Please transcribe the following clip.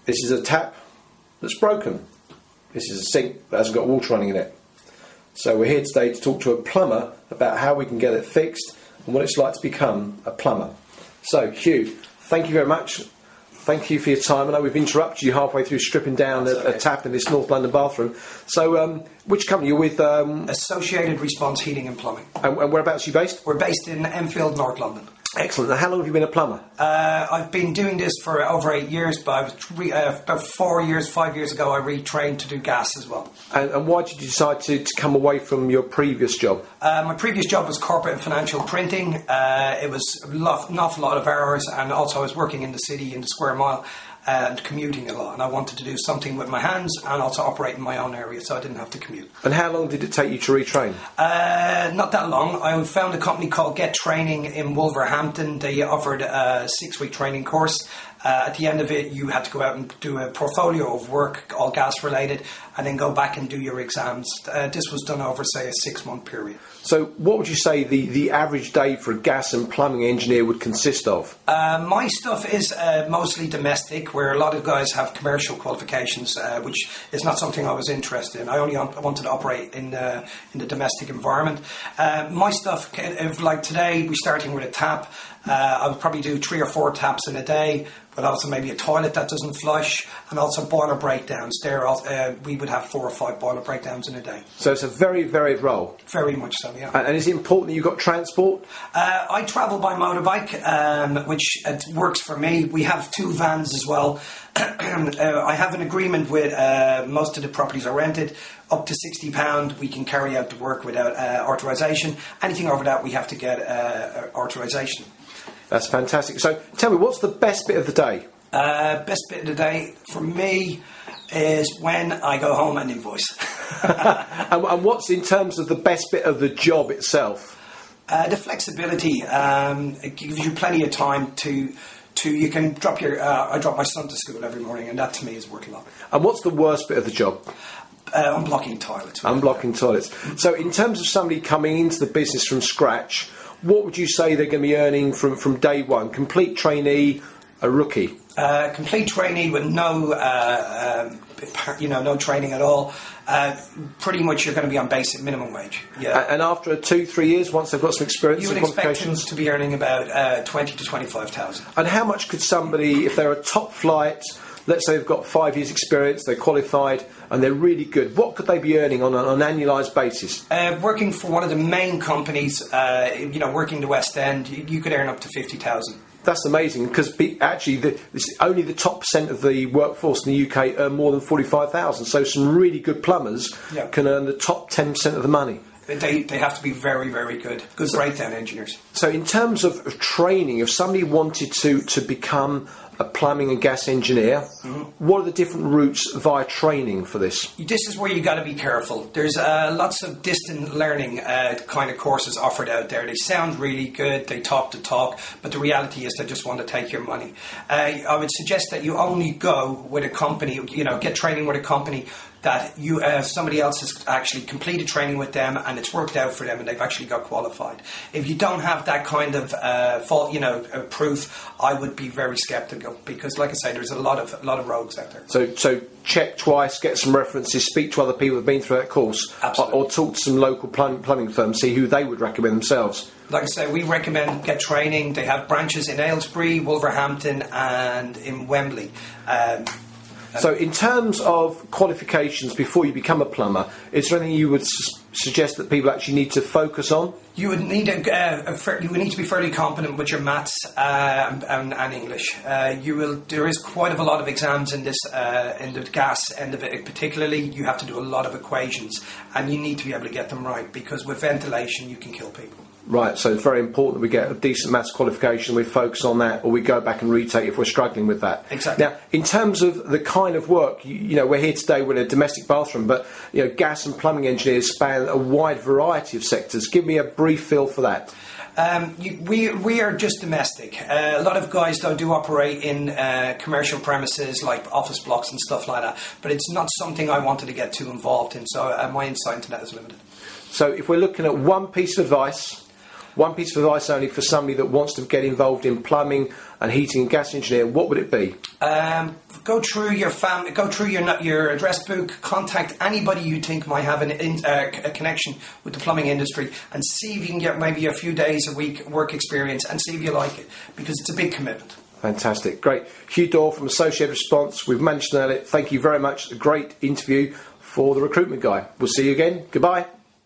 This is a tap that's broken. This is a sink that hasn't got water running in it. So we're here today to talk to a plumber about how we can get it fixed and what it's like to become a plumber. So, Hugh, thank you very much. Thank you for your time. I know we've interrupted you halfway through stripping down a tap in this North London bathroom. So, which company are you with? Associated Response Heating and Plumbing. And whereabouts are you based? We're based in Enfield, North London. Excellent. Now, how long have you been a plumber? I've been doing this for over 8 years, but I was about 5 years ago, I retrained to do gas as well. And why did you decide to come away from your previous job? My previous job was corporate and financial printing. It was an awful lot of hours, and also I was working in the city, in the square mile, and commuting a lot. And I wanted to do something with my hands and also operate in my own area, so I didn't have to commute. And how long did it take you to retrain? Not that long. I found a company called Get Training in Wolverhampton. They offered a 6-week training course. At the end of it, you had to go out and do a portfolio of work, all gas related, and then go back and do your exams. This was done over, say, a 6-month period. So what would you say the average day for a gas and plumbing engineer would consist of? My stuff is mostly domestic, where a lot of guys have commercial qualifications, which is not something I was interested in. I only wanted to operate in the domestic environment. My stuff, like today, we're starting with a tap. I would probably do 3 or 4 taps in a day, but also maybe a toilet that doesn't flush, and also boiler breakdowns. We would have 4 or 5 boiler breakdowns in a day. So it's a very varied role. Very much so, yeah. And is it important that you've got transport? I travel by motorbike, which works for me. We have 2 vans as well. I have an agreement with most of the properties are rented. Up to £60, we can carry out the work without authorisation. Anything over that, we have to get authorisation. That's fantastic. So tell me, what's the best bit of the day? Best bit of the day for me is when I go home and invoice. And what's in terms of the best bit of the job itself? The flexibility. It gives you plenty of time to you can drop I drop my son to school every morning, and that to me is worth a lot. And what's the worst bit of the job? Unblocking toilets. Unblocking toilets. So in terms of somebody coming into the business from scratch, what would you say they're going to be earning from day one? Complete trainee, a rookie? Complete trainee with no training at all. Pretty much you're going to be on basic minimum wage. Yeah. And after 2-3 years, once they've got some experience and qualifications? You would expect them to be earning about 20 to 25,000. And how much could somebody, if they're a top flight, let's say they've got 5 years experience, they're qualified and they're really good, what could they be earning on an annualised basis? Working for one of the main companies, working the West End, you could earn up to 50,000. That's amazing, because actually only the top percent of the workforce in the UK earn more than 45,000. So some really good plumbers can earn the top 10% of the money. They have to be very, very good breakdown engineers. So in terms of training, if somebody wanted to become a plumbing and gas engineer, what are the different routes via training for this? This is where you got to be careful. There's lots of distant learning kind of courses offered out there. They sound really good, they talk the talk, but the reality is they just want to take your money. I would suggest that you only go with a company, get training with a company that somebody else has actually completed training with them and it's worked out for them and they've actually got qualified. If you don't have that kind of proof, I would be very sceptical, because, like I say, there's a lot of rogues out there. So check twice, get some references, speak to other people who've been through that course, or talk to some local plumbing firms, see who they would recommend themselves. Like I say, we recommend Get Training. They have branches in Aylesbury, Wolverhampton, and in Wembley. So in terms of qualifications before you become a plumber, is there anything you would suggest that people actually need to focus on? You would need you would need to be fairly competent with your maths and English. There is quite a lot of exams in this in the gas end of it. Particularly, you have to do a lot of equations, and you need to be able to get them right, because with ventilation you can kill people. Right, so it's very important that we get a decent maths qualification, we focus on that, or we go back and retake if we're struggling with that. Exactly. Now, in terms of the kind of work, we're here today with a domestic bathroom, but gas and plumbing engineers span a wide variety of sectors. Give me a brief feel for that. We are just domestic. A lot of guys though do operate in commercial premises like office blocks and stuff like that, but it's not something I wanted to get too involved in, so my insight into that is limited. So if we're looking at one piece of advice only for somebody that wants to get involved in plumbing and heating and gas engineering, what would it be? go through your go through your address book, contact anybody you think might have a connection with the plumbing industry, and see if you can get maybe a few days a week work experience, and see if you like it, because it's a big commitment. Fantastic. Great. Hugh Doyle from Associated Response. We've managed to nail it. Thank you very much. A great interview for the Recruitment Guy. We'll see you again. Goodbye.